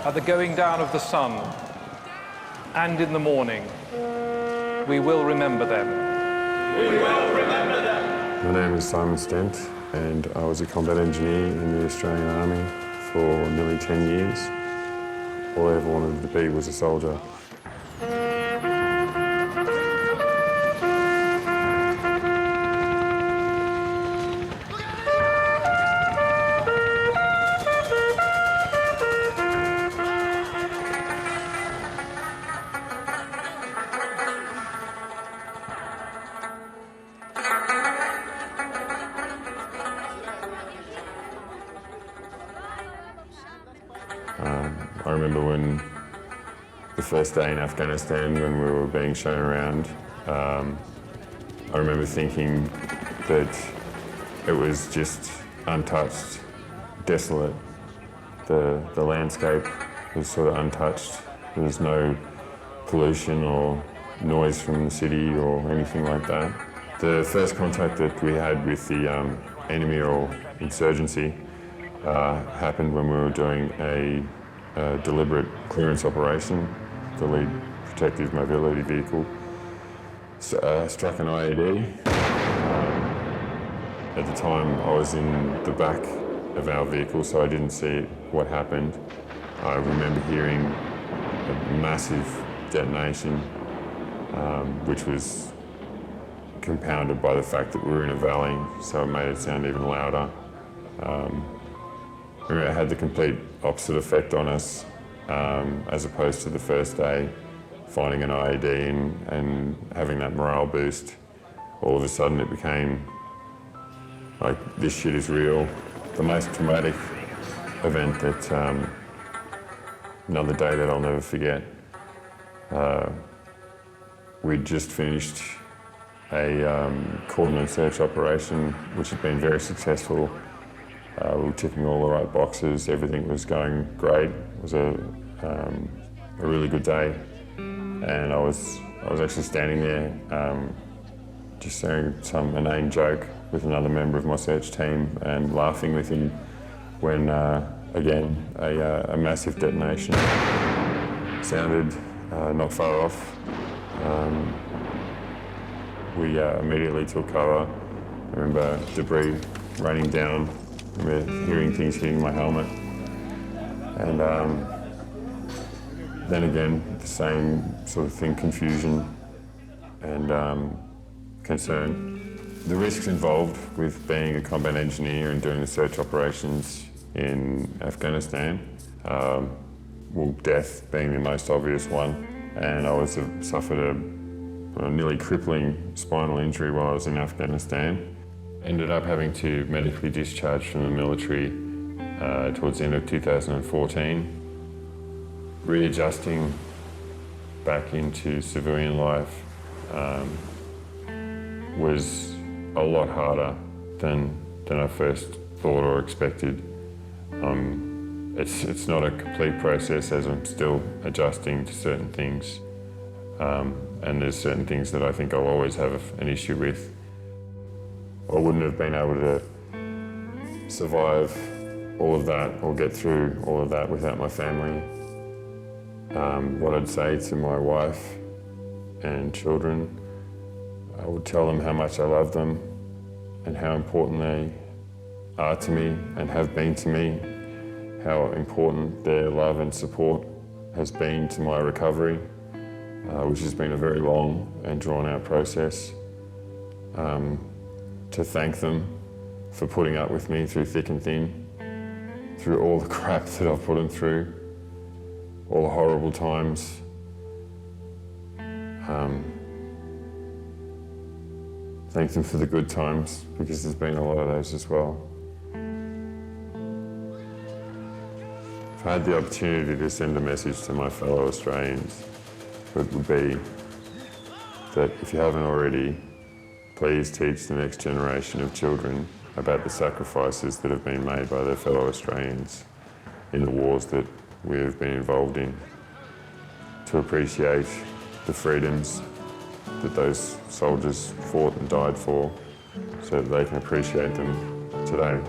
at the going down of the sun, and in the morning, we will remember them. We will remember them. My name is Simon Stent, and I was a combat engineer in the Australian Army for nearly 10 years. All I ever wanted to be was a soldier. I remember when the first day in Afghanistan, when we were being shown around, I remember thinking that it was just untouched, desolate. The landscape was sort of untouched. There was no pollution or noise from the city or anything like that. The first contact that we had with the enemy or insurgency happened when we were doing a deliberate clearance operation. The lead protective mobility vehicle struck an IED. At the time, I was in the back of our vehicle, so I didn't see what happened. I remember hearing a massive detonation, which was compounded by the fact that we were in a valley, so it made it sound even louder. It had the complete opposite effect on us, as opposed to the first day, finding an IED and having that morale boost. All of a sudden it became like, this shit is real. The most traumatic event that, another day that I'll never forget. We'd just finished a cordon and search operation, which had been very successful. We were ticking all the right boxes, everything was going great. It was a really good day. And I was actually standing there just saying some inane joke with another member of my search team and laughing with him when, again, a massive detonation sounded not far off. We immediately took cover. I remember debris raining down. I remember hearing things hitting my helmet. And then again, the same sort of thing, confusion and concern. The risks involved with being a combat engineer and doing the search operations in Afghanistan, well, death being the most obvious one. And I suffered a nearly crippling spinal injury while I was in Afghanistan. Ended up having to medically discharge from the military towards the end of 2014. Readjusting back into civilian life was a lot harder than I first thought or expected. It's not a complete process, as I'm still adjusting to certain things. And there's certain things that I think I'll always have an issue with. I wouldn't have been able to survive all of that or get through all of that without my family. What I'd say to my wife and children, I would tell them how much I love them and how important they are to me and have been to me, how important their love and support has been to my recovery, which has been a very long and drawn-out process. To thank them for putting up with me through thick and thin, through all the crap that I've put them through, all the horrible times. Thank them for the good times, because there's been a lot of those as well. If I had the opportunity to send a message to my fellow Australians, it would be that if you haven't already, please teach the next generation of children about the sacrifices that have been made by their fellow Australians in the wars that we have been involved in, to appreciate the freedoms that those soldiers fought and died for, so that they can appreciate them today.